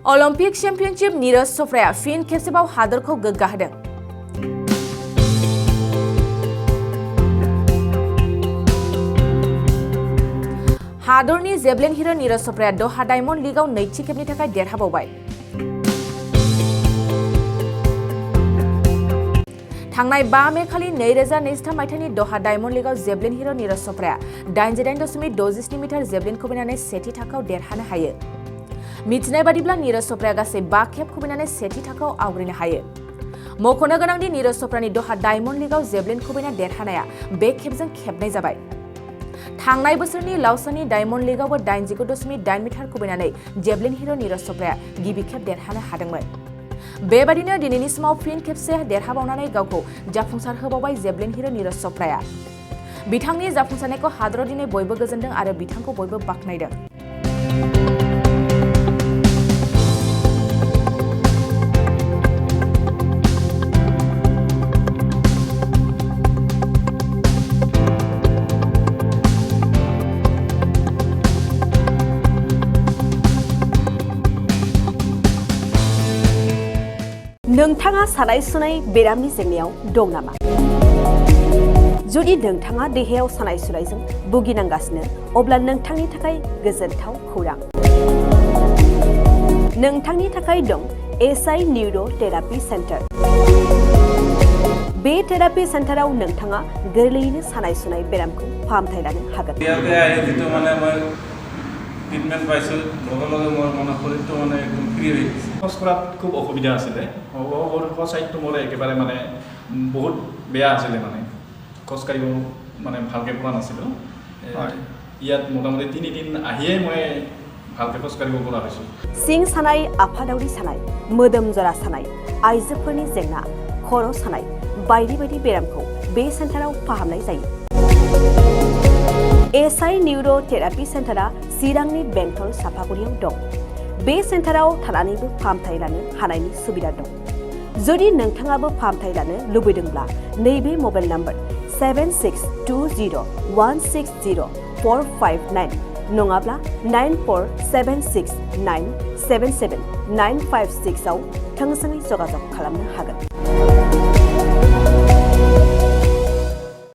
Olympic championship Neeraj चोपड़ाया फिन खेबसेबाव हादरखौ गोग्गाहोदों। हादरनि जेभलिन हिरो नीरज चोपड़ाया दोहा डायमंड लीगआव नैथि खेबनि थाखाय देरहाबावबाय। थांनाय 5 मे खालि 2023 मायथाइनि दोहा डायमंड लीगआव जेभलिन हिरो नीरज चोपड़ाया 88.67 मिटार जेभलिन खुबैनानै सेथि थाखोआव देरहानो हायो। मिथिनाय बादिब्ला नीरज चोपड़ाया गासै 5 खेब खुबैनानै सेथि थाखोआव आवग्रिनो हायो। मख'नो गोनांदि नीरज चोपड़ानि दोहा डायमंड लीगआव जेभलिन खुबैना देरहानाया बे खेबजों खेबनै जाबाय। थांनाय बोसोरनि लावसानि डायमंड लीगआवबो 89.8 मिटार खुबैनानै जेभलिन हिरो नीरज चोपड़ाया गिबि खेब देरहानो हादोंमोन। बेबादिनो दिनैनि समाव फिन खेबसे देरहाबावनानै गावखौ जाफुंसार होबावबाय जेभलिन हिरो नीरज चोपड़ाया। बिथांनि जाफुंसारनायखौ हादराव दिनै बयबो गोजोनदों आरो बिथांखौ बयबो बाख्नायदों। नोंथाङा सानाय सुनाय बेरामनि जेंनायाव दं नामा? जुदि नोंथाङा देहायाव सानाय सुनायजों भुगिनांगासिनो अब्ला नोंथांनि थाखाय गोजोनथाव खौरां। नोंथांनि थाखाय दं एसआइ निउर' थेरापि सेन्टार। बे थेरापि सेन्टाराव नोंथाङा गोरलैयैनो सानाय सुनाय बेरामखौ फाहामथाय लानो हागोन। ট্ৰিটমেণ্ট পাইছোঁ লগে লগে মোৰ মানে শৰীৰটো মানে একদম ফ্ৰী হৈ গৈছে। খোজ কঢ়াত খুব অসুবিধা আছিলে। ছাইডটো মোৰ একেবাৰে মানে বহুত বেয়া আছিলে, মানে খোজ কাঢ়িব মানে ভালকৈ পৰা নাছিলোঁ। ইয়াত মোটামুটি 3 দিন আহিয়ে মই ভালকৈ খোজ কাঢ়িব পৰা হৈছোঁ। सिं सानाय, आफादावरि सानाय, मोदोम जरा सानाय, आइजोफोरनि जेंना, खर' सानाय बायदि बायदि बेरामखौ बे सेन्टाराव फाहामनाय जायो। एसआइ निउर' थेरापि सेन्टारा चिरांनि बेंटल सापागुरियाव दं। बे सेन्टाराव थानानैबो फाहामथाय लानो हानायनि सुबिदा दं। जुदि नोंथाङाबो फाहामथाय लानो लुबैदोंब्ला नैबे मबाइल नाम्बार 7620160459 नङाब्ला 9476977956 आव थोंजोङै जगाजग खालामनो हागोन।